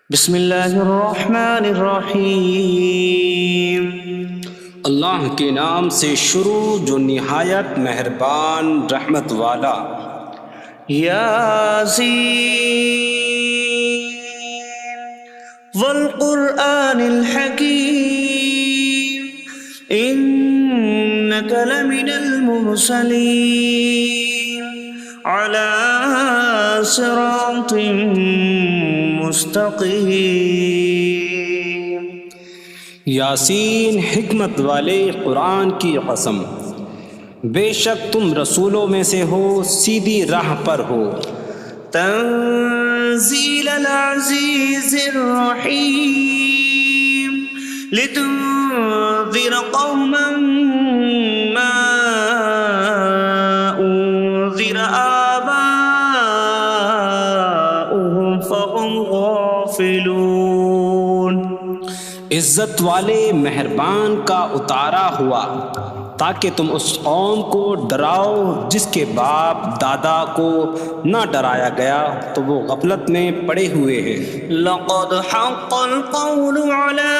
بسم اللہ الرحمن الرحیم۔ اللہ کے نام سے شروع جو نہایت مہربان رحمت والا۔ یاسین والقرآن الحکیم انک لمن المرسلین علی صراط مستقیم۔ یاسین حکمت والے قرآن کی قسم، بے شک تم رسولوں میں سے ہو، سیدھی راہ پر ہو۔ تنزیل العزیز الرحیم لتنذر قوما ما انذر آباؤهم فهم غافلون۔ عزت والے مہربان کا اتارا ہوا تاکہ تم اس قوم کو ڈراؤ جس کے باپ دادا کو نہ ڈرایا گیا تو وہ غفلت میں پڑے ہوئے ہیں۔ لقد حق القول على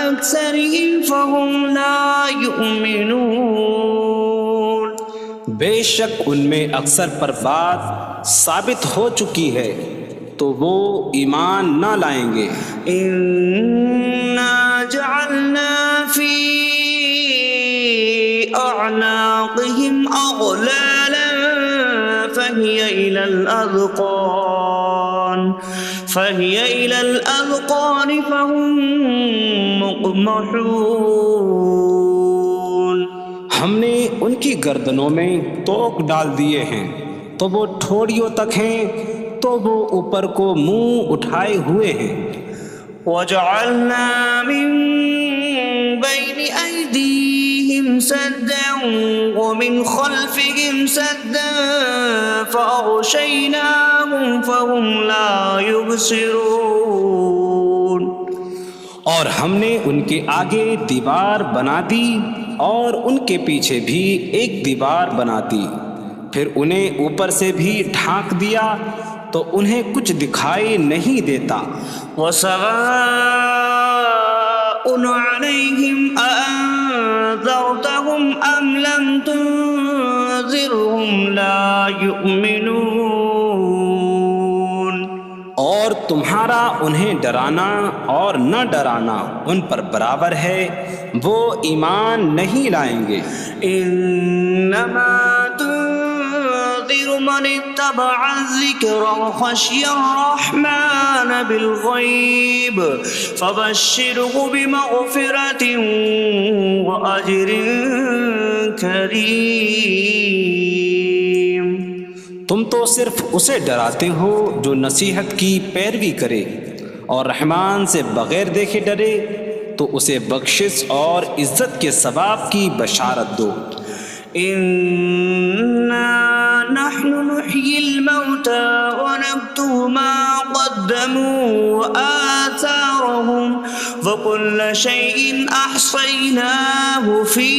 أكثرهم فهم لا يؤمنون۔ بے شک ان میں اکثر پر بات ثابت ہو چکی ہے تو وہ ایمان نہ لائیں گے۔ إنا جعلنا في أعناقهم أغلالا فهي إلى الأذقان فهم مقمحون۔ ہم نے ان کی گردنوں میں توق ڈال دیے ہیں تو وہ ٹھوڑیوں تک ہیں، تو وہ اوپر کو منہ اٹھائے ہوئے ہیں۔ وجعلنا من بين أيديهم سدا ومن خلفهم سدا فأغشيناهم فهم لا يبصرون۔ اور ہم نے ان کے آگے دیوار بنا دی اور ان کے پیچھے بھی ایک دیوار بنا دی، پھر انہیں اوپر سے بھی ڈھانک دیا تو انہیں کچھ دکھائی نہیں دیتا۔ وسواء عليهم أأنذرتهم أم لم تنذرهم لا يؤمنون۔ اور تمہارا انہیں ڈرانا اور نہ ڈرانا ان پر برابر ہے، وہ ایمان نہیں لائیں گے۔ انما تنذر من اتبع الذکر وخشی الرحمن بالغیب فبشره بمغفرة واجر کریم۔ تم تو صرف اسے ڈراتے ہو جو نصیحت کی پیروی کرے اور رحمان سے بغیر دیکھے ڈرے، تو اسے بخشش اور عزت کے ثواب کی بشارت دو۔ انا نحن نحيي الموتى ونكتب ما قدموا وآثارهم وكل شيء أحصيناه في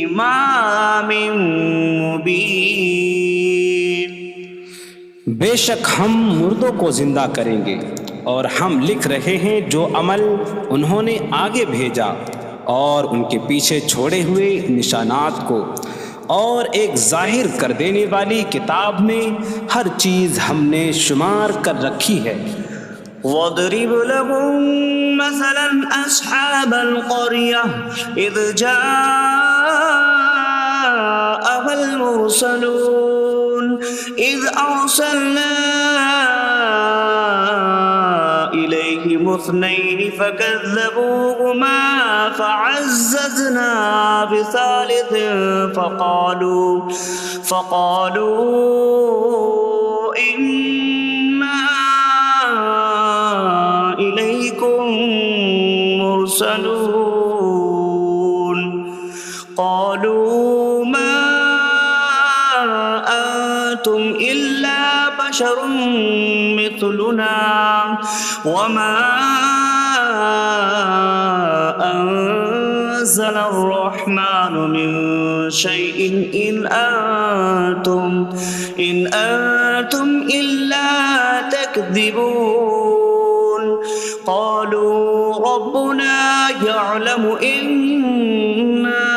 إمام مبين۔ بے شک ہم مردوں کو زندہ کریں گے اور ہم لکھ رہے ہیں جو عمل انہوں نے آگے بھیجا اور ان کے پیچھے چھوڑے ہوئے نشانات کو، اور ایک ظاہر کر دینے والی کتاب میں ہر چیز ہم نے شمار کر رکھی ہے۔ وَاضْرِبْ لَهُم مَّثَلًا أَصْحَابَ الْقَرْيَةِ إِذْ جَاءَهَا الْمُرْسَلُونَ إِذْ أَرْسَلْنَا إِلَيْهِمُ اثْنَيْنِ فَكَذَّبُوهُمَا فَعَزَّزْنَا بِثَالِثٍ فَقَالُوا إِنَّا إِلَيْكُمْ مُرْسَلُونَ۔ قَالُوا مَا أَنتُمْ إِلَّا بَشَرٌ مِثْلُنَا وَمَا أَنتُمْ نزل الرحمن من شيء إن أنتم إلا تكذبون قالوا ربنا يعلم إنا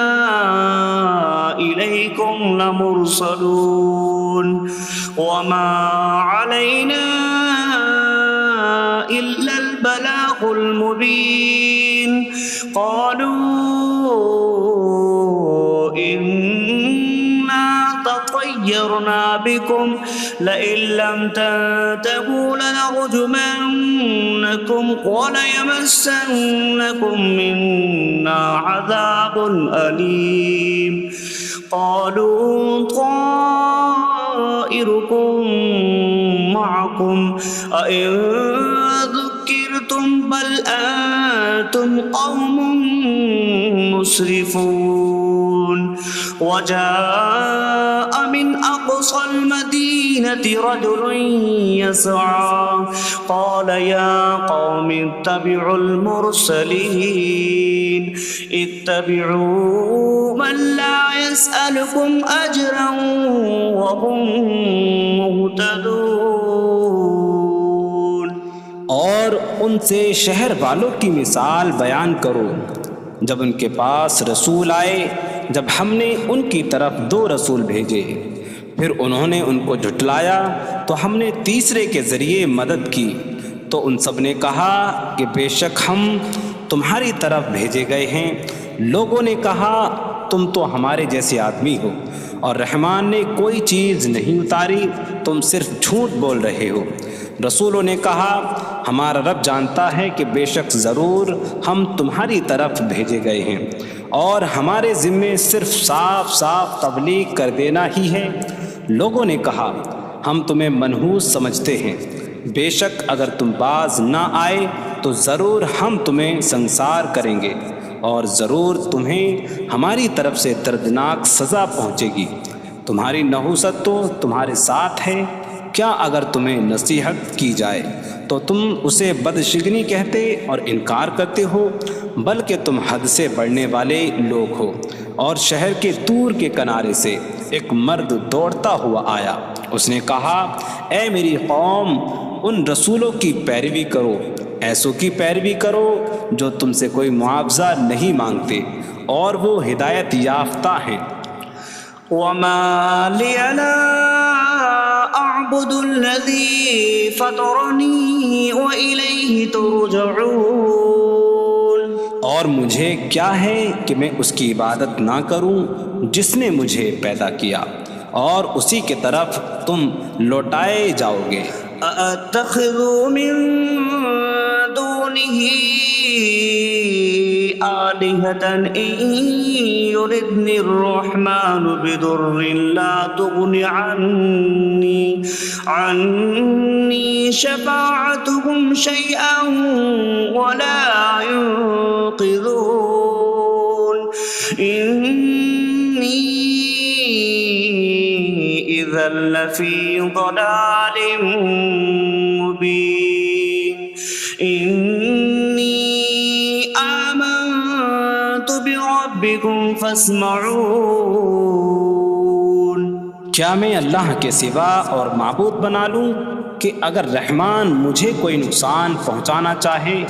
إليكم لمرسلون وما علينا إلا البلاغ المبين قالوا إنا تطيرنا بكم لئن لم تنتهوا لنرجمنكم وليمسنكم منا عذاب أليم قالوا طائركم معكم أئن ذكرتم بل أنتم قوم مسرفون وجاء من أقصى المدينة رجل يسعى قال يا قوم اتبعوا المرسلين اتبعوا من لا يسألكم أجرا وهم مهتدون اور ان سے شہر والوں کی مثال بیان کرو جب ان کے پاس رسول آئے جب ہم نے ان کی طرف 2 رسول بھیجے پھر انہوں نے ان کو جھٹلایا تو ہم نے تیسرے کے ذریعے مدد کی تو ان سب نے کہا کہ بے شک ہم تمہاری طرف بھیجے گئے ہیں لوگوں نے کہا تم تو ہمارے جیسے آدمی ہو اور رحمان نے کوئی چیز نہیں اتاری تم صرف جھوٹ بول رہے ہو رسولوں نے کہا ہمارا رب جانتا ہے کہ بے شک ضرور ہم تمہاری طرف بھیجے گئے ہیں اور ہمارے ذمے صرف صاف صاف تبلیغ کر دینا ہی ہے لوگوں نے کہا ہم تمہیں منحوس سمجھتے ہیں بے شک اگر تم باز نہ آئے تو ضرور ہم تمہیں سنسار کریں گے اور ضرور تمہیں ہماری طرف سے دردناک سزا پہنچے گی تمہاری نحوست تو تمہارے ساتھ ہے کیا اگر تمہیں نصیحت کی جائے تو تم اسے بدشگنی کہتے اور انکار کرتے ہو بلکہ تم حد سے بڑھنے والے لوگ ہو اور شہر کے دور کے کنارے سے ایک مرد دوڑتا ہوا آیا اس نے کہا اے میری قوم ان رسولوں کی پیروی کرو ایسوں کی پیروی کرو جو تم سے کوئی معاوضہ نہیں مانگتے اور وہ ہدایت یافتہ ہیں وما لي لا أعبد الذي فطرني وإليه ترجعون اور مجھے کیا ہے کہ میں اس کی عبادت نہ کروں جس نے مجھے پیدا کیا اور اسی کی طرف تم لوٹائے جاؤ گے أأتخذ من دونه آلهة إن يردني الرحمن بضر لا تغن عني شفاعتهم شيئا ولا ينقذون إني إذا لفي ضلال مبين إني آمنت بربكم فاسمعون کیا میں اللہ کے سوا اور معبود بنا لوں کہ اگر رحمان مجھے کوئی نقصان پہنچانا چاہے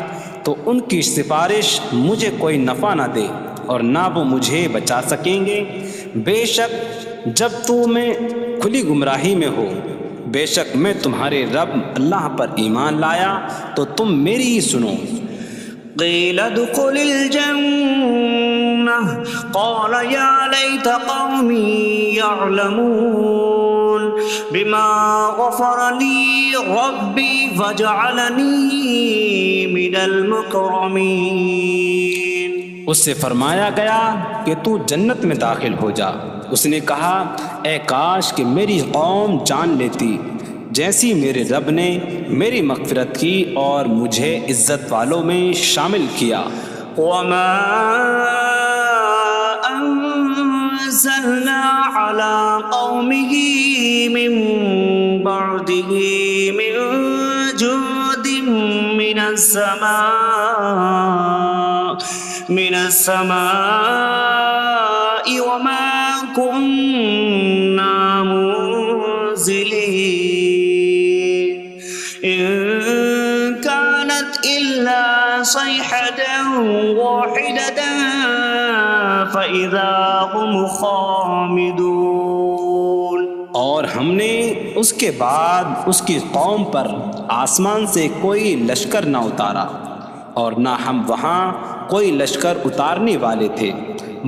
تو ان کی سفارش مجھے کوئی نفع نہ دے اور نہ وہ مجھے بچا سکیں گے بے شک جب میں کھلی گمراہی میں ہو بے شک میں تمہارے رب اللہ پر ایمان لایا تو تم میری ہی سنو قيل ادخل الجنة قال يا ليت قومي يعلمون بما غفر لي ربي فجعلني من المكرمين اس سے فرمایا گیا کہ تو جنت میں داخل ہو جا اس نے کہا اے کاش کہ میری قوم جان لیتی جیسی میرے رب نے میری مغفرت کی اور مجھے عزت والوں میں شامل کیا وما أنزلنا على قومه من بعده من جود من السماء من السماء وما كنا منزلين إن كانت إلا صيحة واحدة فإذا هم خامدون. اور ہم نے اس کے بعد اس کی قوم پر آسمان سے کوئی لشکر نہ اتارا اور نہ ہم وہاں کوئی لشکر اتارنے والے تھے.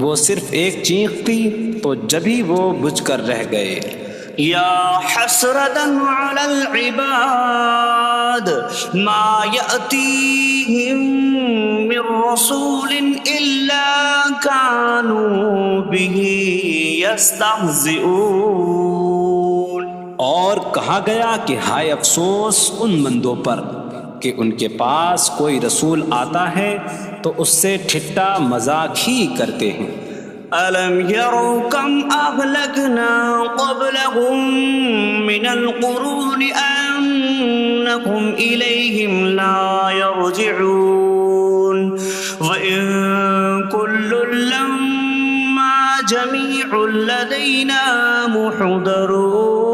وہ صرف ایک چیخ تھی تو جبھی وہ بجھ کر رہ گئے. یا حسرة على العباد ما يأتيهم من رسول إلا كانوا به يستهزئون. اور کہا گیا کہ ہائے افسوس ان بندوں پر کہ ان کے پاس کوئی رسول آتا ہے تو اس سے ٹھٹا مذاق ہی کرتے ہیں. ألم يروا كم أهلكنا قبلهم من القرون أنكم إليهم لا يرجعون وإن كل لما جميع لدينا محضرون.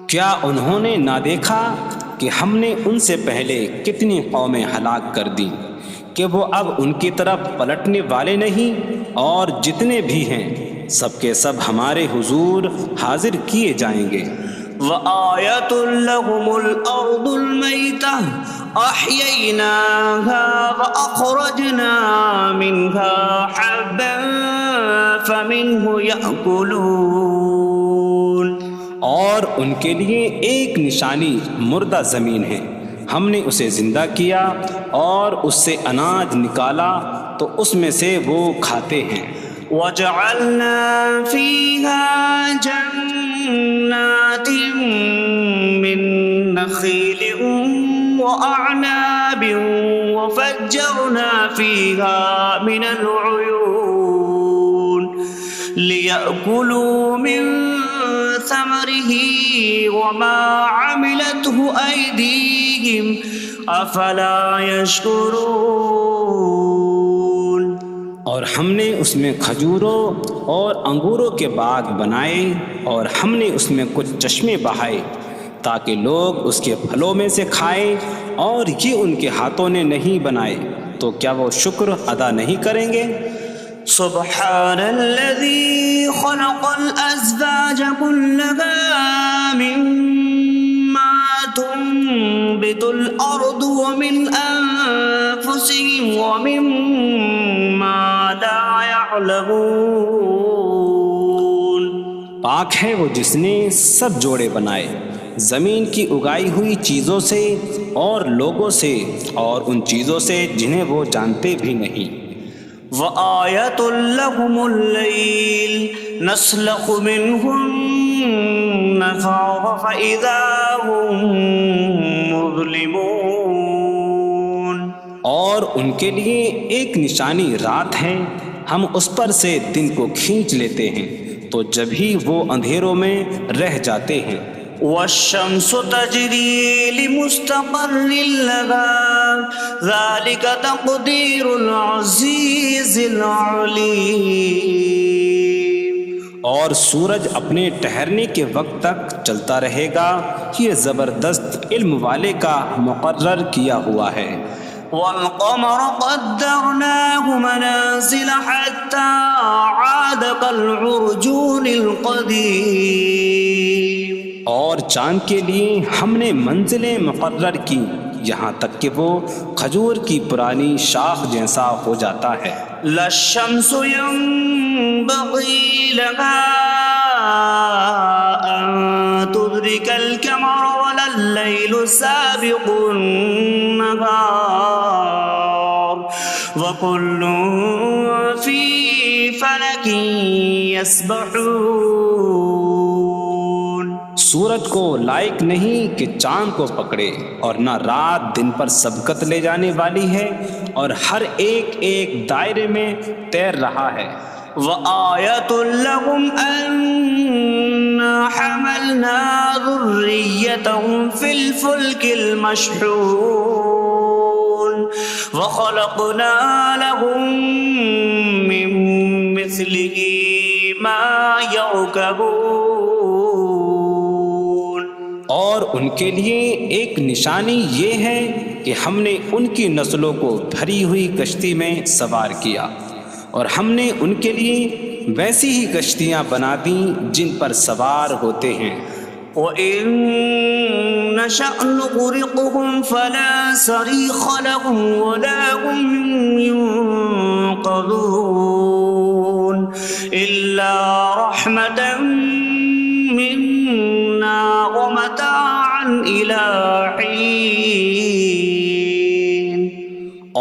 کیا انہوں نے نہ دیکھا کہ ہم نے ان سے پہلے کتنی قومیں ہلاک کر دیں کہ وہ اب ان کی طرف پلٹنے والے نہیں، اور جتنے بھی ہیں سب کے سب ہمارے حضور حاضر کیے جائیں گے. وآیۃ لہم الارض المیتہ احییناہا واخرجنا منہا حبا فمنہ یأکلون. اور ان کے لیے ایک نشانی مردہ زمین ہے، ہم نے اسے زندہ کیا اور اس سے اناج نکالا تو اس میں سے وہ کھاتے ہیں. وَجَعَلْنَا فِيهَا جَنَّاتٍ مِّن نَخِيلٍ وَأَعْنَابٍ وَفَجَّرْنَا فِيهَا مِنَ الْعُيُونِ لِيَأْكُلُوا مِن ثَمَرِهِ وَمَا عَمِلَتْهُ أَيْدِيهِمْ أَفَلَا يَشْكُرُونَ. اور ہم نے اس میں کھجوروں اور انگوروں کے باغ بنائے اور ہم نے اس میں کچھ چشمے بہائے تاکہ لوگ اس کے پھلوں میں سے کھائیں، اور یہ ان کے ہاتھوں نے نہیں بنائے تو کیا وہ شکر ادا نہیں کریں گے؟ سبحان الذي خلق الأزواج كلها مما تنبت الأرض ومن أنفسهم ومما لا يعلمون. پاک ہے وہ جس نے سب جوڑے بنائے زمین کی اگائی ہوئی چیزوں سے اور لوگوں سے اور ان چیزوں سے جنہیں وہ جانتے بھی نہیں. وآیۃ لہم اللیل نسلخ منہ النہار فإذا هم مظلمون. اور ان کے لیے ایک نشانی رات ہے، ہم اس پر سے دن کو کھینچ لیتے ہیں تو جبھی وہ اندھیروں میں رہ جاتے ہیں. والشمس تجری لمستقر لها ذلك تقدیر العزیز العلیم. اور سورج اپنے ٹھہرنے کے وقت تک چلتا رہے گا، یہ زبردست علم والے کا مقرر کیا ہوا ہے. والقمر قدرناه منازل حتى عاد كالعرجون القديم. اور چاند کے لیے ہم نے منزلیں مقرر کی یہاں تک کہ وہ کھجور کی پرانی شاخ جیسا ہو جاتا ہے. لا الشمس ينبغي لها أن تدرك القمر ولا الليل سابق النهار وكل في فلك يسبحون. سورج کو لائق نہیں کہ چاند کو پکڑے، اور نہ رات دن پر سبقت لے جانے والی ہے، اور ہر ایک ایک دائرے میں تیر رہا ہے. وآیۃ لہم انا حملنا ذریتہم فی الفلک المشحون. وخلقنا لهم من مثله ما يركبون. اور ان کے لیے ایک نشانی یہ ہے کہ ہم نے ان کی نسلوں کو بھری ہوئی کشتی میں سوار کیا، اور ہم نے ان کے لیے ویسی ہی کشتیاں بنا دیں جن پر سوار ہوتے ہیں. وَإِن نَّشَأْ نُغْرِقْهُمْ فَلَا صَرِيخَ لَهُمْ وَلَا هُمْ يُنقَذُونَ إِلَّا رَحْمَةً مِّنَّا وَمَتَاعًا إِلَىٰ حِينٍ.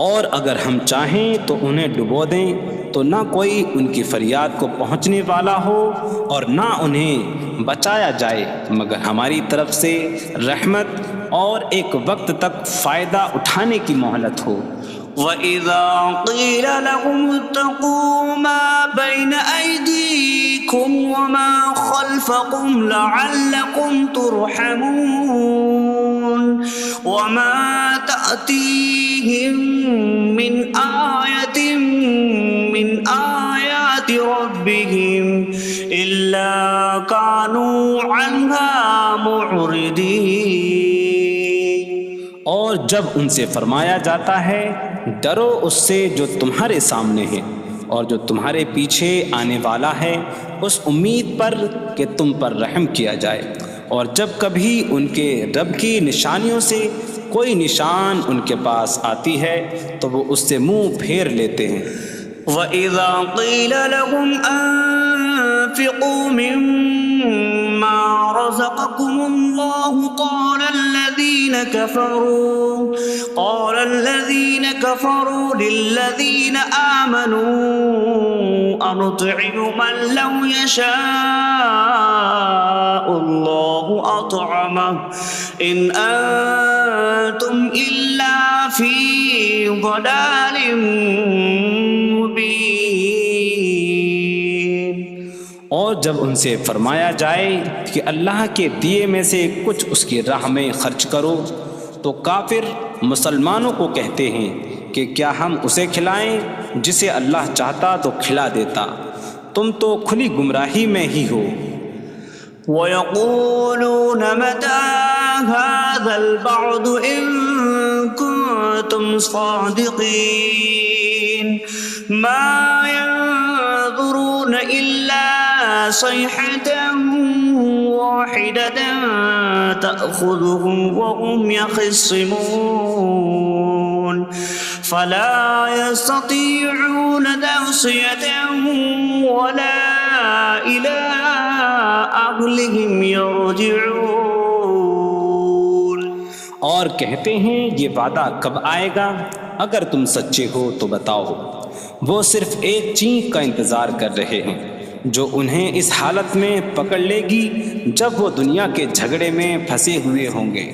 اور اگر ہم چاہیں تو انہیں ڈبو دیں تو نہ کوئی ان کی فریاد کو پہنچنے والا ہو اور نہ انہیں بچایا جائے مگر ہماری طرف سے رحمت اور ایک وقت تک فائدہ اٹھانے کی مہلت ہو. وَإِذَا قِيلَ لَهُمُ اتَّقُوا مَا بَيْنَ أَيْدِيكُمْ وَمَا خَلْفَكُمْ لَعَلَّكُمْ تُرْحَمُونَ وَمَا تَأْتِيهِم مِّنْ آيَةٍ مِّنْ آيَاتِ رَبِّهِمْ إِلَّا كَانُوا عَنْهَا مُعْرِضِينَ. اور جب ان سے فرمایا جاتا ہے ڈرو اس سے جو تمہارے سامنے ہے اور جو تمہارے پیچھے آنے والا ہے، اس امید پر کہ تم پر رحم کیا جائے، اور جب کبھی ان کے رب کی نشانیوں سے کوئی نشان ان کے پاس آتی ہے تو وہ اس سے منہ پھیر لیتے ہیں. وَإِذَا قِيلَ لَهُمْ أَنفِقُوا مِمَّا رَزَقَكُمُ اللَّهُ قَالَ الَّذِينَ كَفَرُوا لِلَّذِينَ آمَنُوا أَنُطْعِمُ مَن لَّوْ يَشَاءُ اللَّهُ أَطْعَمَهُ إِنْ أَنتُمْ إِلَّا فِي ضَلَالٍ مبین. اور جب ان سے فرمایا جائے کہ اللہ کے دیے میں سے کچھ اس کی راہ میں خرچ کرو تو کافر مسلمانوں کو کہتے ہیں کہ کیا ہم اسے کھلائیں جسے اللہ چاہتا تو کھلا دیتا، تم تو کھلی گمراہی میں ہی ہو. وَيَقُولُونَ مَتَىٰ هَٰذَا الْوَعْدُ إِن كُنتُمْ صَادِقِينَ مَا يَنظُرُونَ إِلَّا صَيْحَةً وَاحِدَةً تَأْخُذُهُمْ وَهُمْ يَخِصِّمُونَ فَلَا يَسْتَطِيعُونَ تَوْصِيَةً وَلَا إِلَىٰ أَهْلِهِمْ يَرْجِعُونَ. اور کہتے ہیں یہ وعدہ کب آئے گا؟ اگر تم سچے ہو تو بتاؤ. وہ صرف ایک چینک کا انتظار کر رہے ہیں جو انہیں اس حالت میں پکڑ لے گی جب وہ دنیا کے جھگڑے میں پھنسے ہوئے ہوں گے،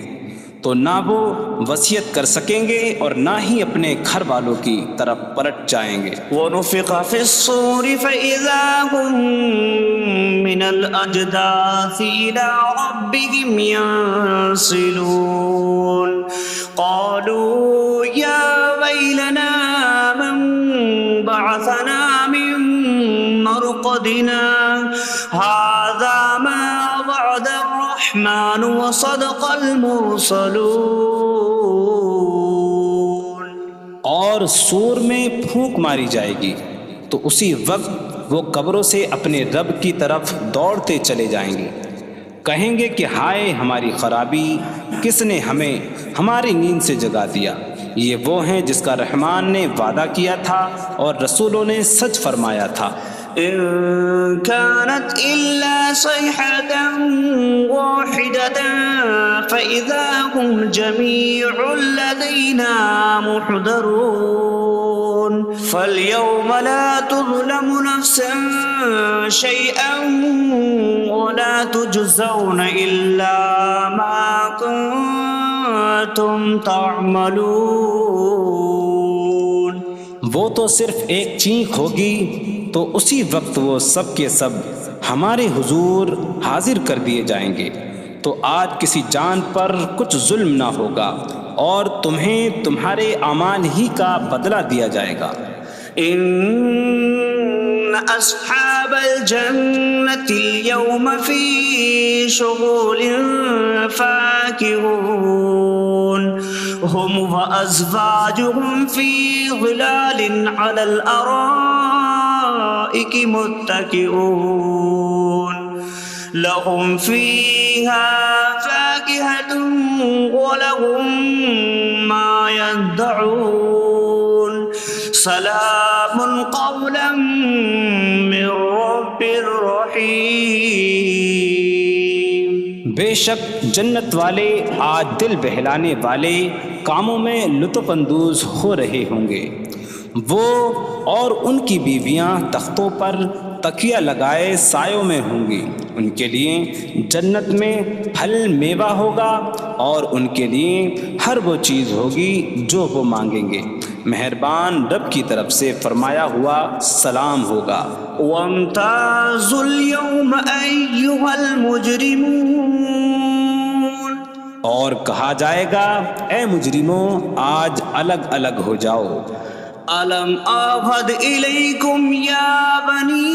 تو نہ وہ وصیت کر سکیں گے اور نہ ہی اپنے گھر والوں کی طرف پلٹ جائیں گے. وَنُفِخَ فِي الصُّورِ فَإِذَا هُم مِّنَ الْأَجْدَاثِ إِلَىٰ رَبِّهِمْ يَنسِلُونَ قَالُوا يَا وَيْلَنَا مَن بَعَثَنَا مِن مَّرْقَدِنَا هَٰذَا مَا وَعَدَ الرَّحْمَٰنُ وَصَدَقَ الْمُرْسَلُونَ. اور سور میں پھونک ماری جائے گی تو اسی وقت وہ قبروں سے اپنے رب کی طرف دوڑتے چلے جائیں گے، کہیں گے کہ ہائے ہماری خرابی، کس نے ہمیں ہماری نیند سے جگا دیا. یہ وہ ہیں جس کا رحمان نے وعدہ کیا تھا اور رسولوں نے سچ فرمایا تھا. إن كانت إلا صيحة واحدة فإذا هم جميع لدينا محضرون. فاليوم لا تظلم نفس شيئا ولا تجزون إلا ما كنتم تعملون. وہ تو صرف ایک چینک ہوگی تو اسی وقت وہ سب کے سب ہمارے حضور حاضر کر دیے جائیں گے، تو آج کسی جان پر کچھ ظلم نہ ہوگا اور تمہیں تمہارے اعمال ہی کا بدلہ دیا جائے گا۔ إن أصحاب الجنة اليوم في شغل فاكهون هم وأزواجهم في ظلال على الأرائك متكئون لهم فيها فاكهة ولهم ما يدعون سلام قولا من رب رحیم۔ بے شک جنت والے آج دل بہلانے والے کاموں میں لطف اندوز ہو رہے ہوں گے۔ وہ اور ان کی بیویاں تختوں پر تکیہ لگائے سایوں میں ہوں گی۔ ان کے لیے جنت میں پھل میوہ ہوگا اور ان کے لیے ہر وہ چیز ہوگی جو وہ مانگیں گے۔ مہربان رب کی طرف سے فرمایا ہوا سلام ہوگا۔ وامتازوا اليوم أيها المجرمون، اور کہا جائے گا اے مجرموں آج الگ الگ ہو جاؤ۔ ألم أعهد إليكم يا بني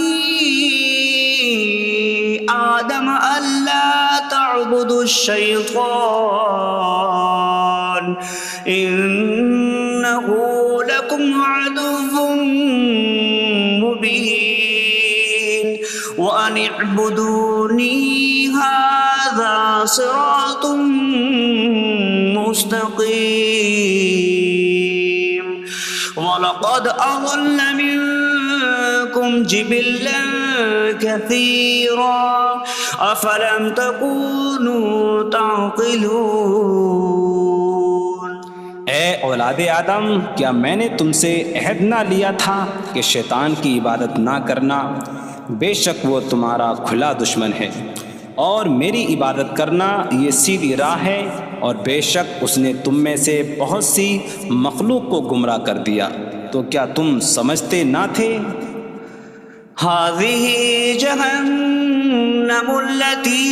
آدم ألا تعبدوا الشيطان إنه لكم عدو مبين وأن اعبدوني هذا صراط مستقيم وَلَقَدْ أَضَلَّ مِنكُمْ جِبِلًّا كَثِيرًا أَفَلَمْ تَكُونُوا تَعْقِلُونَ۔ اے اولاد آدم، کیا میں نے تم سے عہد نہ لیا تھا کہ شیطان کی عبادت نہ کرنا؟ بے شک وہ تمہارا کھلا دشمن ہے، اور میری عبادت کرنا یہ سیدھی راہ ہے، اور بے شک اس نے تم میں سے بہت سی مخلوق کو گمراہ کر دیا، تو کیا تم سمجھتے نہ تھے؟ هذه جهنم التي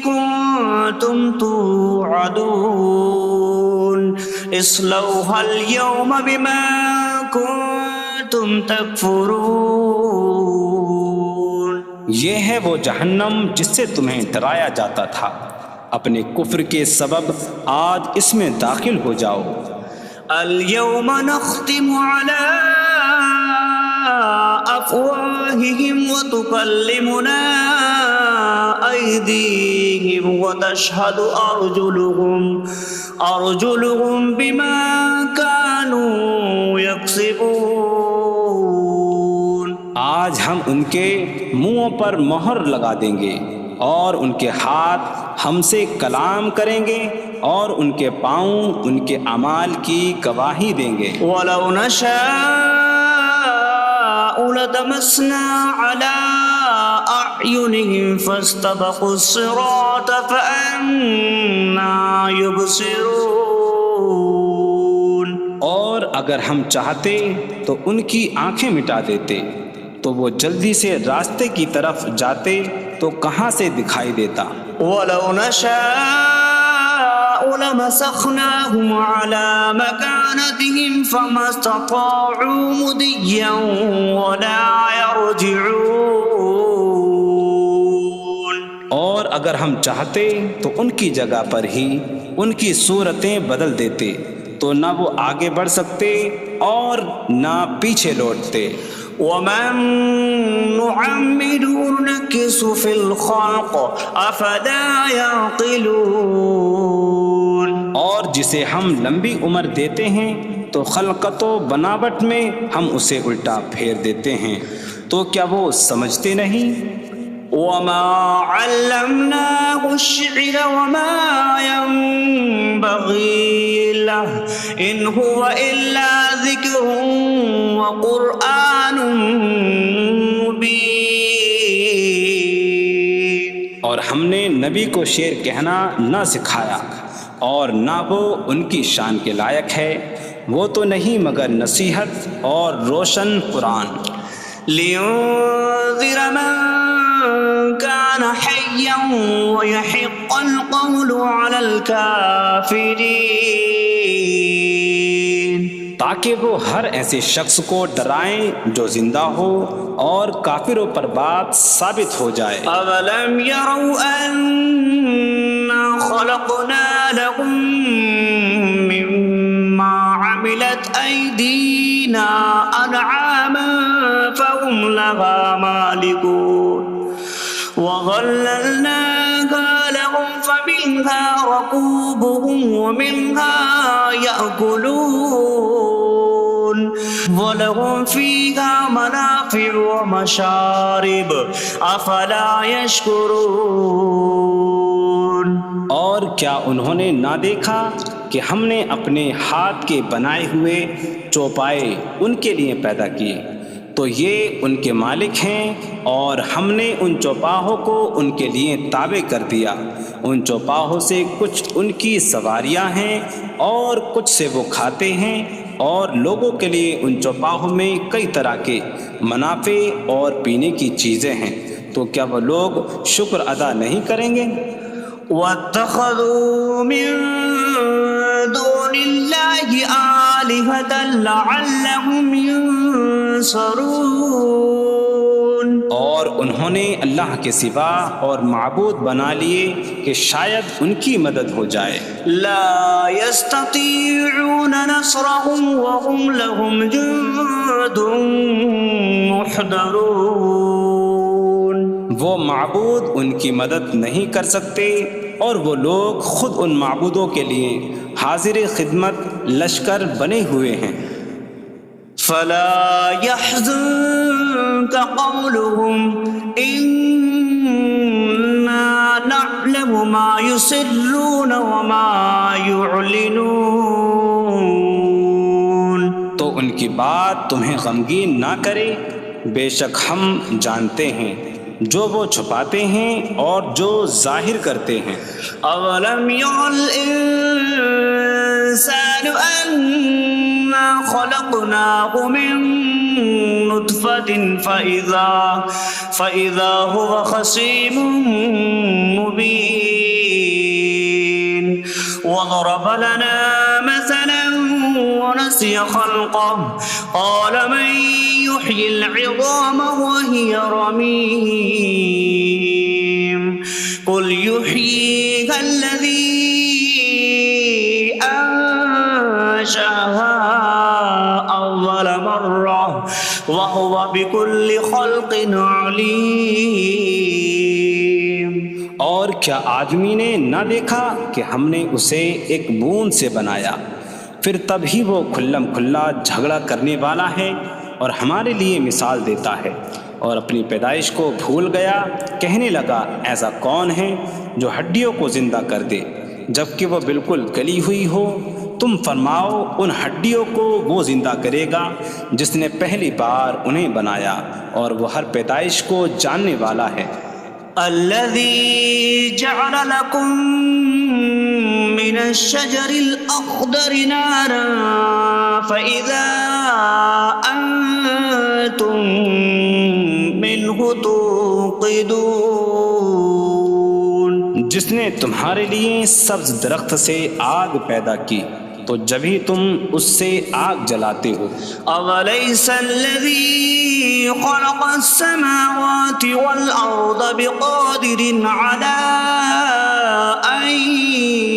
كنتم توعدون اصلوها اليوم بما كنتم تكفرون۔ یہ ہے وہ جہنم جس سے تمہیں ڈرایا جاتا تھا، اپنے کفر کے سبب آج اس میں داخل ہو جاؤ۔ اليوم نختم على أفواههم وتكلمنا أيديهم وتشهد أرجلهم بما كانوا يكسبون۔ آج ہم ان کے منہوں پر مہر لگا دیں گے، اور ان کے ہاتھ ہم سے کلام کریں گے، اور ان کے پاؤں ان کے اعمال کی گواہی دیں گے۔ وَلَوْ نَشَاءُ لَطَمَسْنَا عَلَىٰ أَعْيُنِهِمْ فَاسْتَبَقُوا الصِّرَاطَ فَأَنَّىٰ يُبْصِرُونَ۔ اور اگر ہم چاہتے تو ان کی آنکھیں مٹا دیتے، تو وہ جلدی سے راستے کی طرف جاتے تو کہاں سے دکھائی دیتا۔ وَلَوْ نَشَاءُ لَمَسَخْنَاهُمْ عَلَىٰ مَكَانَتِهِمْ فَمَا اسْتَطَاعُوا مُضِيًّا وَلَا يَرْجِعُونَ۔ اور اگر ہم چاہتے تو ان کی جگہ پر ہی ان کی صورتیں بدل دیتے، تو نہ وہ آگے بڑھ سکتے اور نہ پیچھے لوٹتے۔ وَمَن نُّعَمِّرْهُ نُنَكِّسْهُ فِي الْخَلْقِ أَفَلَا يَعْقِلُونَ۔ اور جسے ہم لمبی عمر دیتے ہیں تو خلقت و بناوٹ میں ہم اسے الٹا پھیر دیتے ہیں، تو کیا وہ سمجھتے نہیں؟ وَمَا عَلَّمْنَاهُ الشِّعْرَ وَمَا يَنبَغِي لَهُ إِنْ هُوَ إِلَّا ذِكْرٌ وَقُرْآنٌ مُّبِينٌ۔ اور ہم نے نبی کو شعر کہنا نہ سکھایا، اور نہ وہ ان کی شان کے لائق ہے، وہ تو نہیں مگر نصیحت اور روشن قرآن۔ لِيُنذِرَ مَن كَانَ حَيًّا حيا ويحق القول على الكافرين تاکہ وہ ہر ایسے شخص کو ڈرائیں جو زندہ ہو اور کافروں پر بات ثابت ہو جائے۔ أولم يروا أنا خلقنا لهم مما عملت أيدينا أنعاما فهم لها مالكون وظللناها لهم فمنها ركوبهم ومنها يأكلون وَلَهُمْ فِيهَا مَنَافِعُ وَمَشَارِبُ أَفَلَا يَشْكُرُونَ۔ اور کیا انہوں نے نہ دیکھا کہ ہم نے اپنے ہاتھ کے بنائے ہوئے چوپائے ان کے لیے پیدا کیے، تو یہ ان کے مالک ہیں، اور ہم نے ان چوپاہوں کو ان کے لیے تابع کر دیا۔ ان چوپاہوں سے کچھ ان کی سواریاں ہیں اور کچھ سے وہ کھاتے ہیں، اور لوگوں کے لیے ان چوپاہوں میں کئی طرح کے منافع اور پینے کی چیزیں ہیں، تو کیا وہ لوگ شکر ادا نہیں کریں گے؟ وَاتَّخَذُوا مِن دُونِ اللَّهِ آلِهَةً لَعَلَّهُمْ يُنصَرُونَ۔ اور انہوں نے اللہ کے سوا اور معبود بنا لیے کہ شاید ان کی مدد ہو جائے۔ لا يستطيعون نصرهم وهم لهم جند محضرون۔ وہ معبود ان کی مدد نہیں کر سکتے، اور وہ لوگ خود ان معبودوں کے لیے حاضر خدمت لشکر بنے ہوئے ہیں۔ فلا يحزنك قولهم إنا نعلم ما يسرون وما يعلنون۔ تو ان کی بات تمہیں غمگین نہ کرے، بے شک ہم جانتے ہیں جو وہ چھپاتے ہیں اور جو ظاہر کرتے ہیں۔ اولم ير الانسان انا خلقناه من نطفة فإذا هو خصيم مبين وضرب لنا مثلا ونسي خلقه قال من يحيي العظام وهي رميم قل يحييها الذي أنشأها أول مرة وهو بكل خلق عليم۔ اور کیا آدمی نے نہ دیکھا کہ ہم نے اسے ایک بوند سے بنایا، پھر تب ہی وہ کھلم کھلا جھگڑا کرنے والا ہے اور ہمارے لیے مثال دیتا ہے، اور اپنی پیدائش کو بھول گیا، کہنے لگا ایسا کون ہے جو ہڈیوں کو زندہ کر دے جبکہ وہ بالکل گلی ہوئی ہو؟ تم فرماؤ ان ہڈیوں کو وہ زندہ کرے گا جس نے پہلی بار انہیں بنایا، اور وہ ہر پیدائش کو جاننے والا ہے۔ الذي جعل لكم من الشجر الأخضر نارا فإذا أنتم منه توقدون۔ جس نے تمہارے لیے سبز درخت سے آگ پیدا کی تو جب ہی تم اس سے آگ جلاتے ہو۔ أَوَلَيْسَ الَّذِي خَلَقَ السَّمَاوَاتِ وَالْأَرْضَ بِقَادِرٍ عَلَىٰ أَن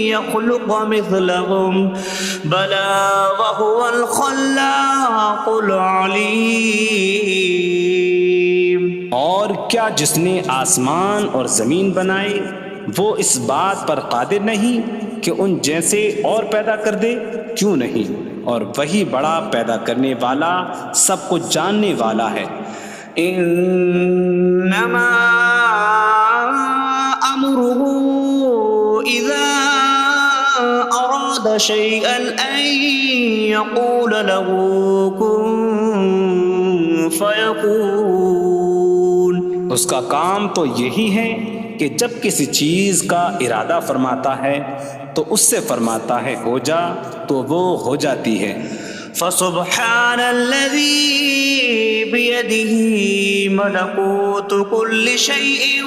يَخْلُقَ مِثْلَهُم بَلَىٰ وَهُوَ الْخَلَّاقُ الْعَلِيمُ۔ اور کیا جس نے آسمان اور زمین بنائے وہ اس بات پر قادر نہیں کہ ان جیسے اور پیدا کر دے؟ کیوں نہیں، اور وہی بڑا پیدا کرنے والا سب کچھ جاننے والا ہے۔ انما امره اذا اراد شيئا ان يقول له كن فيكون۔ اس کا کام تو یہی ہے کہ جب کسی چیز کا ارادہ فرماتا ہے تو اس سے فرماتا ہے ہو جا، تو وہ ہو جاتی ہے۔ فسبحان الذي بيده ملكوت كل شيء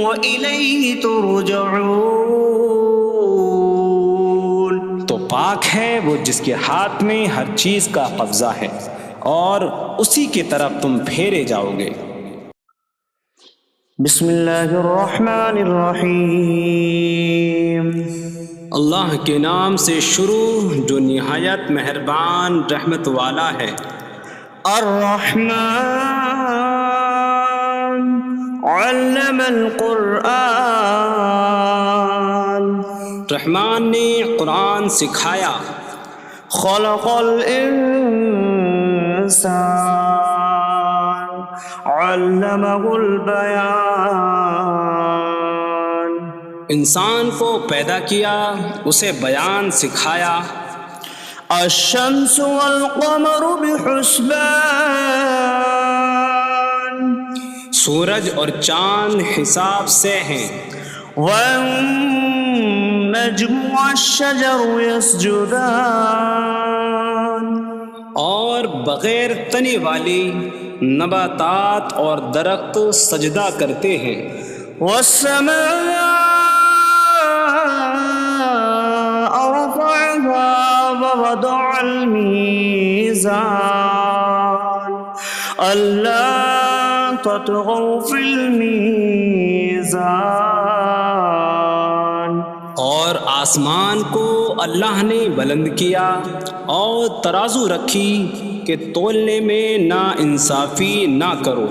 وإليه ترجعون. تو پاک ہے وہ جس کے ہاتھ میں ہر چیز کا قبضہ ہے اور اسی کی طرف تم پھیرے جاؤ گے. بسم اللہ الرحمن الرحیم. اللہ کے نام سے شروع جو نہایت مہربان رحمت والا ہے. الرحمن علم القرآن. رحمان نے قرآن سکھایا. خلق الانسان علمہ البیان. انسان کو پیدا کیا اسے بیان سکھایا. الشمس والقمر بحسبان. سورج اور چاند حساب سے ہیں. والنجم والشجر يسجدان. اور بغیر تنے والی نباتات اور درخت سجدہ کرتے ہیں. والسماء رفعها ووضع الميزان ألا تطغوا في الميزان. اور آسمان کو اللہ نے بلند کیا اور ترازو رکھی کہ تولنے میں نا انصافی نہ کرو.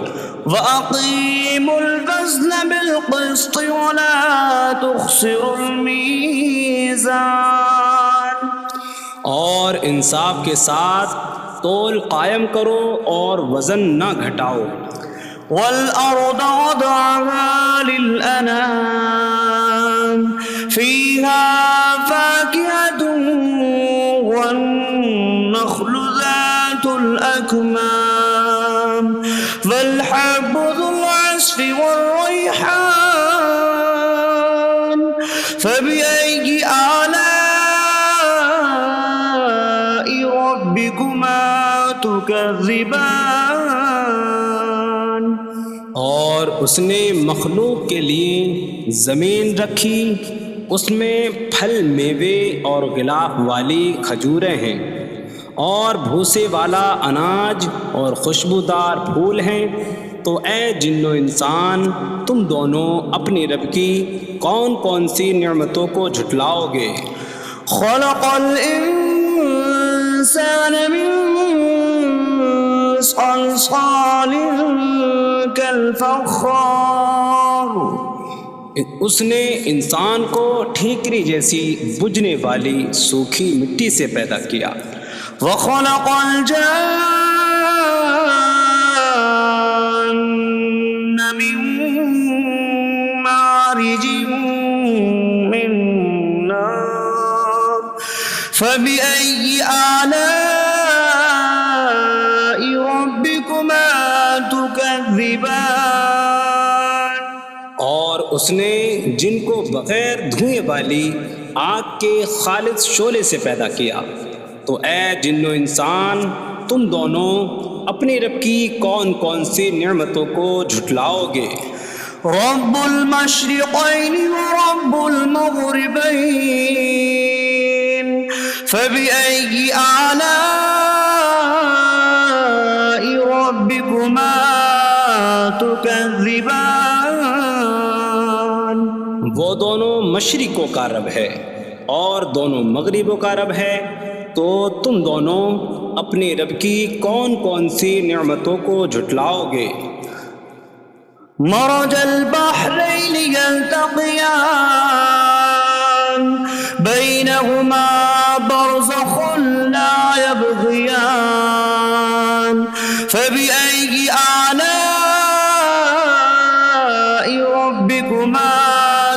وَأَقِيمُوا الْوَزْنَ بِالْقِسْطِ وَلَا تُخْسِرُوا الْمِيزَانَ. اور انصاف کے ساتھ تول قائم کرو اور وزن نہ گھٹاؤ. وَالْأَرْضَ وَضَعَهَا لِلْأَنَامِ فِيهَا فَاكِهَةٌ وَالنَّخْلُ ذَاتُ الْأَكْمَامِ وَالْحَبُّ ذُو الْعَصْفِ وَالرَّيْحَانُ فَبِأَيِّ آلَاءِ رَبِّكُمَا تُكَذِّبَانِ. اور اس نے مخلوق کے لیے زمین رکھی، اس میں پھل میوے اور غلاف والی کھجوریں ہیں اور بھوسے والا اناج اور خوشبودار پھول ہیں. تو اے جن و انسان تم دونوں اپنی رب کی کون کون سی نعمتوں کو جھٹلاؤ گے. خلق الانسان من صلصال کالفخار. اس نے انسان کو ٹھیکری جیسی بجھنے والی سوکھی مٹی سے پیدا کیا. وخلق الجان من مارج من نار فبأي آلاء ربكما تكذبان. اور اس نے جن کو بغیر دھوئیں والی آگ کے خالص شعلے سے پیدا کیا. تو اے جن و انسان تم دونوں اپنی رب کی کون کون سی نعمتوں کو جھٹلاؤ گے. رب المشرقین ورب المغربین فبأي آلاء ربكما تكذبان. وہ دونوں مشرقوں کا رب ہے اور دونوں مغربوں کا رب ہے. تو تم دونوں اپنی رب کی کون کون سی نعمتوں کو جھٹلاؤ گے. مرج البحرین یلتقیان بینہما برزخ لا یبغیان فبأي آلاء ربكما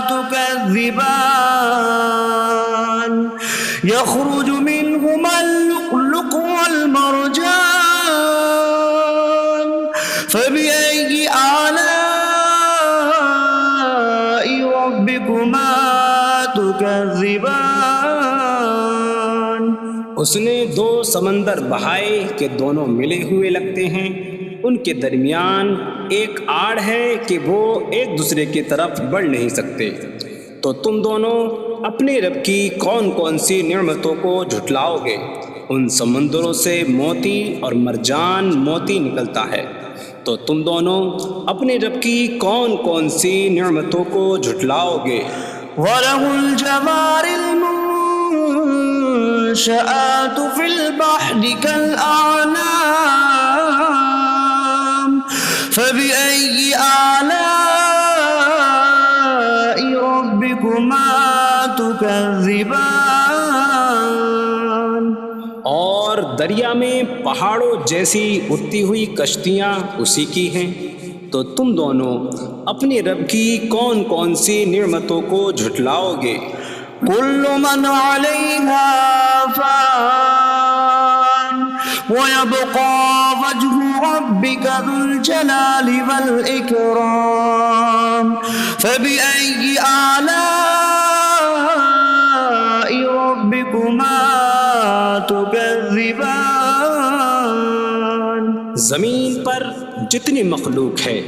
تكذبان. يخرج منهما اللؤلؤ والمرجان فبأي آلاء ربكما تكذبان. اس نے دو سمندر بہائے کہ دونوں ملے ہوئے لگتے ہیں، ان کے درمیان ایک آڑ ہے کہ وہ ایک دوسرے کی طرف بڑھ نہیں سکتے، تو تم دونوں اپنے رب کی کون کون سی نعمتوں کو جھٹلاؤ گے؟ ان سمندروں سے موتی اور مرجان موتی نکلتا ہے، تو تم دونوں اپنے رب کی کون کون سی نعمتوں کو جھٹلاؤ گے؟ وَلَهُ الْجَوَارِ الْمُنشَآتُ فِي الْبَحْرِ كَالْأَعْلَامِ فَبِأَيِّ آلَاءِ رَبِّكُمَا تُكَذِّبَانِ؟ اور دریا میں پہاڑوں جیسی اڑتی ہوئی کشتیاں اسی کی ہیں، تو تم دونوں اپنے رب کی کون کون سی نعمتوں کو جھٹلاؤ گے؟ كُلُّ مَنْ عَلَيْهَا فَانٍ وَيَبْقَى وَجْهُ رَبِّكَ ذُو الْجَلَالِ وَالْإِكْرَامِ فَبِأَيِّ آلَاءِ رَبِّكُمَا تُكَذِّبَانِ؟ زمین پر جتنی مخلوق ہے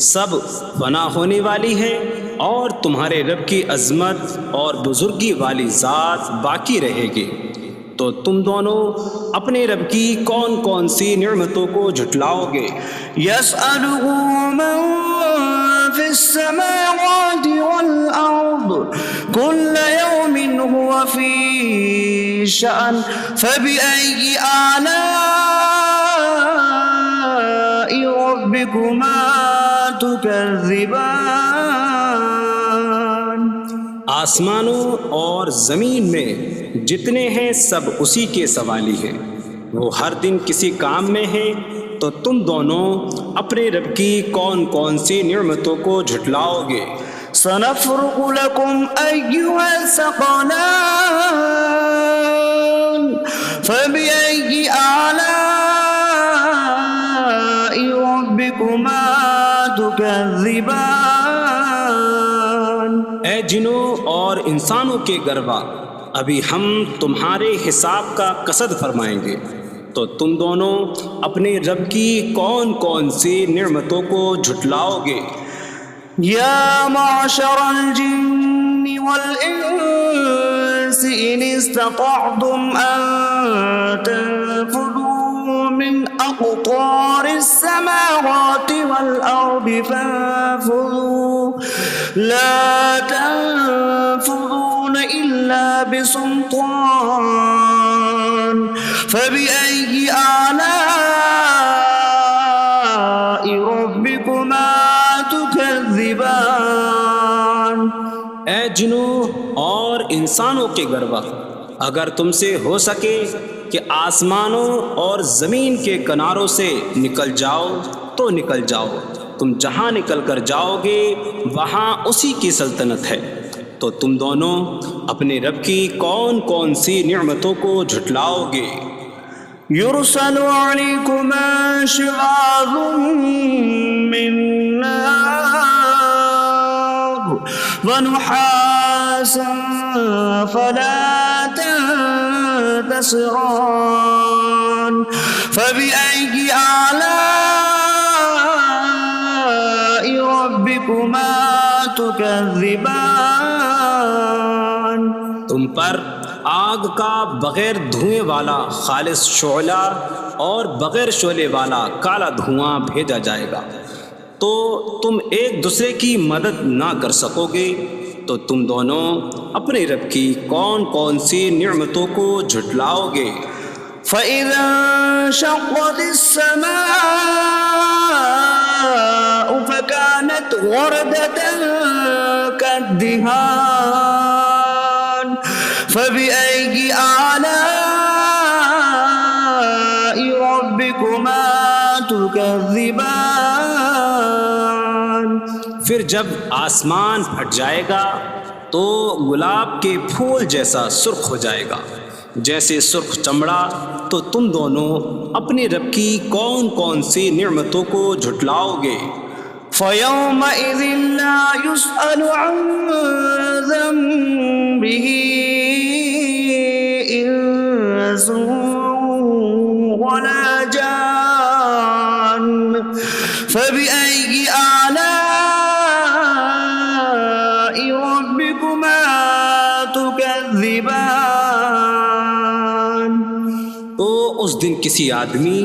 سب فنا ہونے والی ہے، اور تمہارے رب کی عظمت اور بزرگی والی ذات باقی رہے گی، تو تم دونوں اپنے رب کی کون کون سی نعمتوں کو جھٹلاؤ گے؟ يَسْأَلُهُ مَن فِي السَّمَاوَاتِ وَالْأَرْضِ كُلَّ يَوْمٍ هُوَ فِي شَأْنٍ فَبِأَيِّ آلَاءِ رَبِّكُمَا تُكَذِّبَانِ؟ آسمانوں اور زمین میں جتنے ہیں سب اسی کے سوالی ہیں، وہ ہر دن کسی کام میں ہیں، تو تم دونوں اپنے رب کی کون کون سی نعمتوں کو جھٹلاؤ گے؟ سَنَفْرُغُ لَكُمْ أَيُّهَ الثَّقَلَانِ فَبِأَيِّ آلَاءِ رَبِّكُمَا تُكَذِّبَانِ؟ اے جنوں اور انسانوں کے گروہ، ابھی ہم تمہارے حساب کا قصد فرمائیں گے، تو تم دونوں اپنے رب کی کون کون سی نعمتوں کو جھٹلاؤ گے؟ یا معشر الجن والانس ان استطعتم ان تنفذوا من اقطار السماوات والارض فانفذوا لا تنفذون الا بسلطان فبأي آلاء ربكما تكذبان؟ اے جنوں اور انسانوں کے گروہ، اگر تم سے ہو سکے کہ آسمانوں اور زمین کے کناروں سے نکل جاؤ تو نکل جاؤ، تم جہاں نکل کر جاؤ گے وہاں اسی کی سلطنت ہے، تو تم دونوں اپنے رب کی کون کون سی نعمتوں کو جھٹلاؤ گے؟ يرسل عليكما شواظ من نار ونحاسا فلا تنتصران فبأي آلاء ربكما تكذبان؟ تم پر آگ کا بغیر دھوئیں والا خالص شعلہ اور بغیر شعلے والا کالا دھواں بھیجا جائے گا، تو تم ایک دوسرے کی مدد نہ کر سکو گے، تو تم دونوں اپنے رب کی کون کون سی نعمتوں کو جھٹلاؤ گے؟ فَإِذَا انشَقَّتِ السَّمَاءُ فَكَانَتْ وَرْدَةً كَالدِّهَانِ فَبِأَيِّ آلَاءِ رَبِّكُمَا تُكَذِّبَانِ؟ پھر جب آسمان پھٹ جائے گا تو گلاب کے پھول جیسا سرخ ہو جائے گا جیسے سرخ چمڑا، تو تم دونوں اپنے رب کی کون کون سی نعمتوں کو جھٹلاؤ گے؟ فَيَوْمَئِذٍ لَا يُسْأَلُ عَنْ ذَنبِهِ إِنسٌ فبأي آلاء ربكما تكذبان؟ تو اس دن کسی آدمی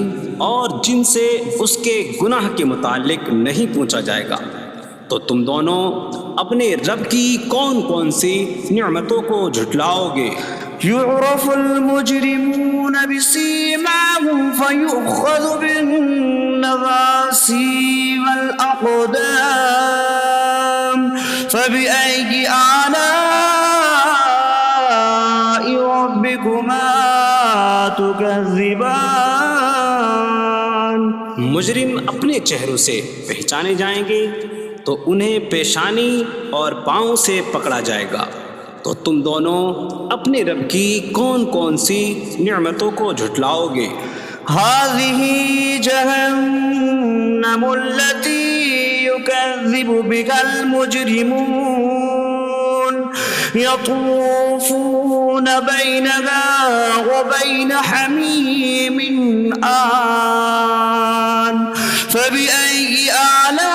اور جن سے اس کے گناہ کے متعلق نہیں پوچھا جائے گا، تو تم دونوں اپنے رب کی کون کون سی نعمتوں کو جھٹلاؤ گے؟ يعرف المجرمون بسيماهم فيؤخذ بالنواصي والأقدام فبأي آلاء ربكما تكذبان؟ مجرم اپنے چہروں سے پہچانے جائیں گے تو انہیں پیشانی اور پاؤں سے پکڑا جائے گا۔ تو تم دونوں اپنے رب کی کون کون سی نعمتوں کو جھٹلاؤ گے؟ هذه جهنم التي يكذب بها المجرمون يطوفون بينها وبين حميم آن فبأي آلاء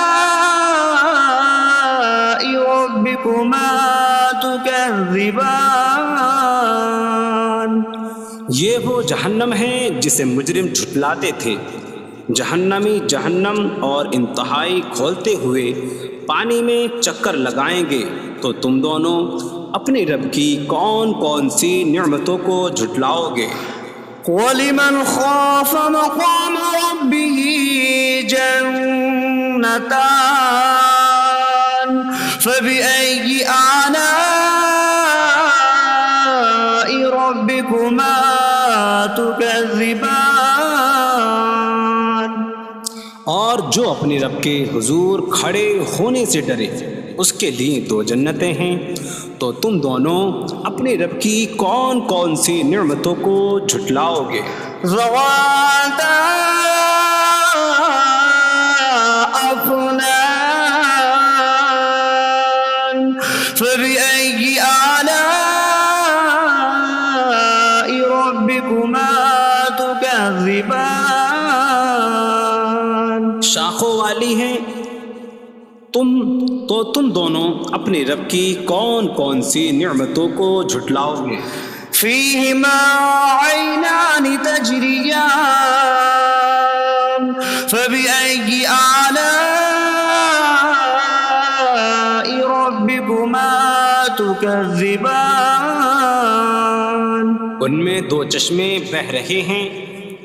ربكما تكذبان؟ یہ وہ جہنم ہے جسے مجرم جھٹلاتے تھے۔ جہنمی جہنم اور انتہائی کھولتے ہوئے پانی میں چکر لگائیں گے، تو تم دونوں اپنے رب کی کون کون سی نعمتوں کو جھٹلاؤ گے؟ وَلِمَنْ خَافَ مَقَامَ رَبِّهِ جَنَّتَانِ فَبِأَيِّ آلَاءِ رَبِّكُمَا تُكَذِّبَانِ؟ اور جو اپنے رب کے حضور کھڑے ہونے سے ڈرے، اس کے لیے دو جنتیں ہیں، تو تم دونوں اپنے رب کی کون کون سی نعمتوں کو جھٹلاؤ گے؟ ذواتا افنان فبأي آلاء ربكما تكذبان؟ شاخوں والی ہیں تم دونوں اپنے رب کی کون کون سی نعمتوں کو جھٹلاؤ گے؟ فيهما عينان تجريان فبأي آلاء ربكما تكذبان؟ ان میں دو چشمے بہہ رہے ہیں،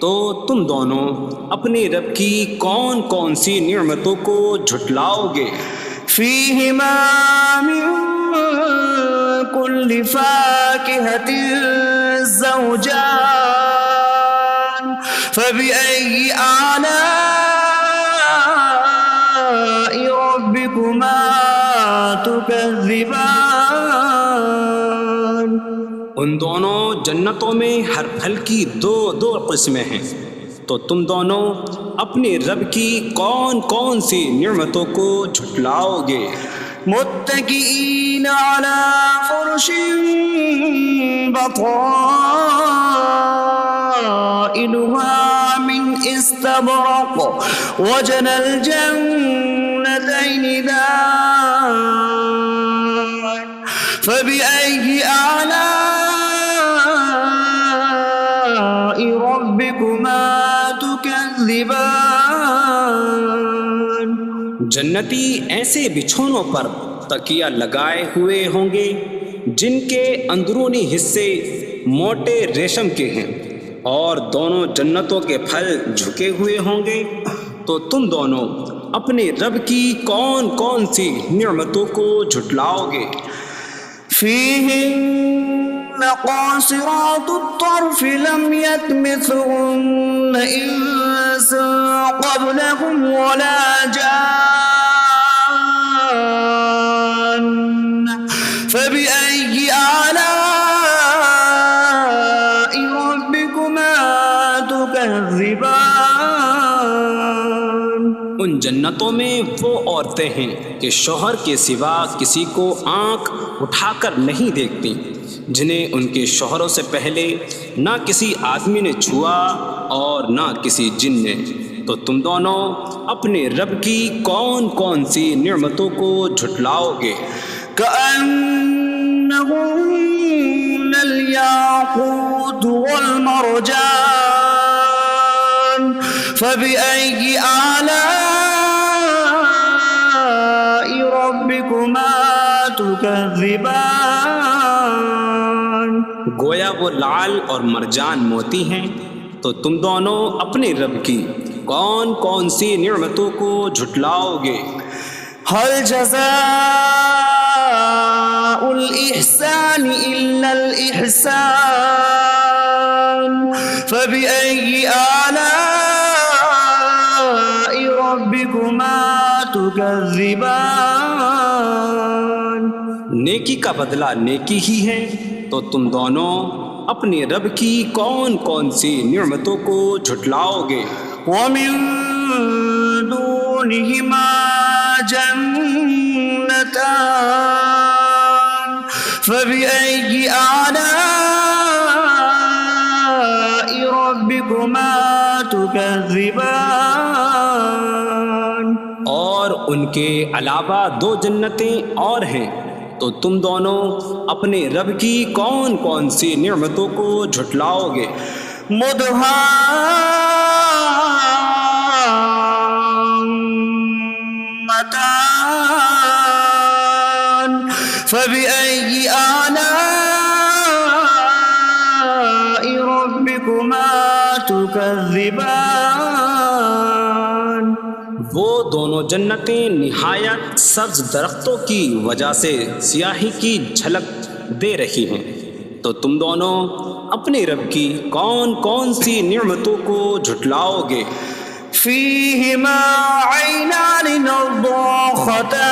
تو تم دونوں اپنے رب کی کون کون سی نعمتوں کو جھٹلاؤ گے؟ فيهما من كل فاكهة زوجان فبأي آلاء ربكما تكذبان؟ ان دونوں جنتوں میں ہر پھل کی دو قسمیں ہیں، تو تم دونوں اپنے رب کی کون کون سی نعمتوں کو جھٹلاؤ گے؟ متكئين على فرش بطائنها من استبرق وجنى الجنتين دان فبأي آلاء ربكما تكذبان؟ جنتی ایسے بچھونوں پر تکیہ لگائے ہوئے ہوں گے جن کے اندرونی حصے موٹے ریشم کے ہیں، اور دونوں جنتوں کے پھل جھکے ہوئے ہوں گے، تو تم دونوں اپنے رب کی کون کون سی نعمتوں کو جھٹلاؤ گے؟ فيهن قاصرات الطرف لم يطمثهن إنس قبلهم ولا جان فبأي آلاء ربكما تكذبان؟ ان جنتوں میں وہ عورتیں ہیں کہ شوہر کے سوا کسی کو آنکھ اٹھا کر نہیں دیکھتی، جنہیں ان کے شوہروں سے پہلے نہ کسی آدمی نے چھوا اور نہ کسی جن نے، تو تو تم دونوں اپنے رب کی کون کون سی نعمتوں کو جھٹلاؤ گے؟ كأنهن الياقوت والمرجان فبأي آلاء ربكما تكذبان گویا وہ لعل اور مرجان موتی ہیں، تو تم دونوں اپنے رب کی کون کون سی نعمتوں کو جھٹلاؤ گے؟ هل جزاء الإحسان إلا الإحسان فبأي آلاء ربكما تكذبان نیکی کا بدلہ نیکی ہی ہے، تو تم دونوں اپنے رب کی کون کون سی نعمتوں کو جھٹلاؤ گے؟ ومن دونهما جنتان فبأي آلاء ربكما تكذبان اور ان کے علاوہ دو جنتیں اور ہیں، تو تم دونوں اپنے رب کی کون کون سی نعمتوں کو جھٹلاؤ گے؟ مدهامتان فبأي آلاء ربكما تكذبان وہ دونوں جنتیں نہایت سبز درختوں کی وجہ سے سیاہی کی جھلک دے رہی ہیں، تو تم دونوں اپنے رب کی کون کون سی نعمتوں کو جھٹلاؤ گے؟ فيهما عينان نضاختان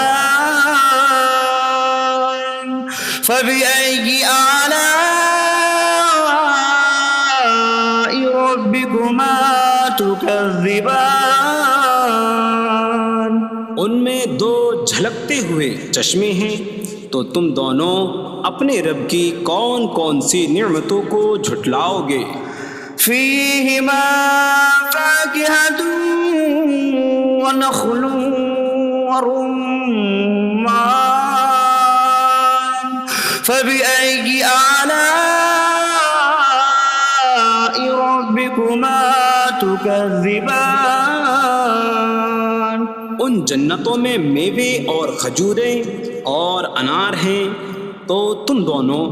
فبأي آلاء ربكما تكذبان ان میں دو جھلکتے ہوئے چشمے ہیں، تو تم دونوں اپنے رب کی کون کون سی نعمتوں کو جھٹلاؤ گے؟ فيهما فاكهة ونخل ورمان فبأي آلاء ربكما تكذبان ان جنتوں میں میوے اور کھجوریں اور انار ہیں، تو تم دونوں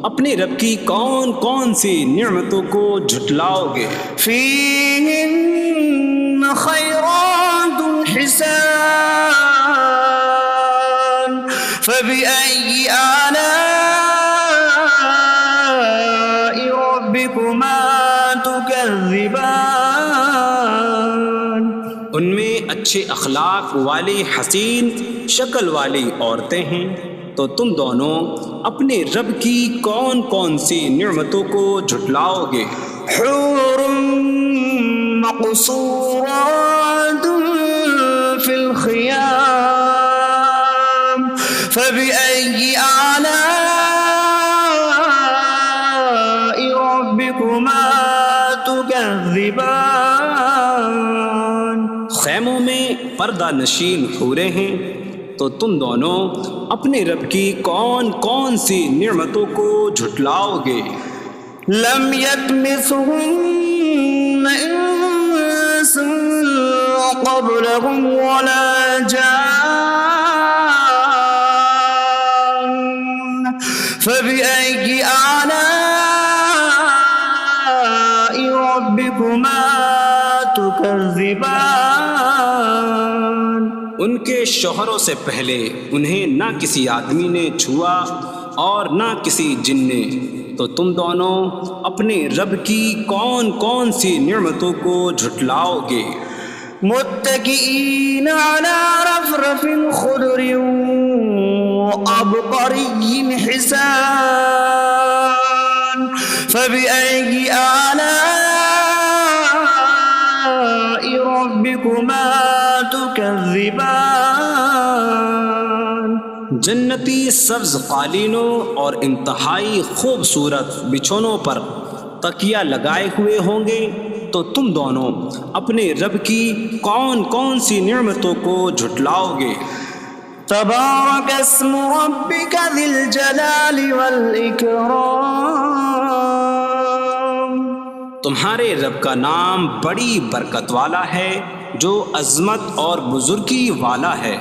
اپنے رب کی کون کون سی نعمتوں کو جھٹلاؤ گے؟ فيهن خيرات حسان فبأي آلاء ربكما تكذبان ان میں اچھے اخلاق والی حسین شکل والی عورتیں ہیں، تو تم دونوں اپنے رب کی کون کون سی نعمتوں کو جھٹلاؤ گے؟ حور مقصورات في الخيام فبأي آلاء ربكما تكذبان خیموں میں پردہ نشین حوریں ہیں، تو تم دونوں اپنے رب کی کون کون سی نعمتوں کو جھٹلاؤ گے؟ لم يطمثهن انس قبلهم ولا جان فبأي آلاء ربكما تكذبان ان کے شوہروں سے پہلے انہیں نہ کسی آدمی نے چھوا اور نہ کسی جن نے، تو تم دونوں اپنے رب کی کون کون سی نعمتوں کو جھٹلاؤ گے؟ متكئين على رفرف خضر وعبقري حسان فبأي آلاء ربكما تكذبان جنتی سبز قالینوں اور انتہائی خوبصورت بچھونوں پر تکیہ لگائے ہوئے ہوں گے، تو تم دونوں اپنے رب کی کون کون سی نعمتوں کو جھٹلاؤ گے؟ تبارک اسم ربک ذی الجلال والاکرام، تمہارے رب کا نام بڑی برکت والا ہے جو عظمت اور بزرگی والا ہے۔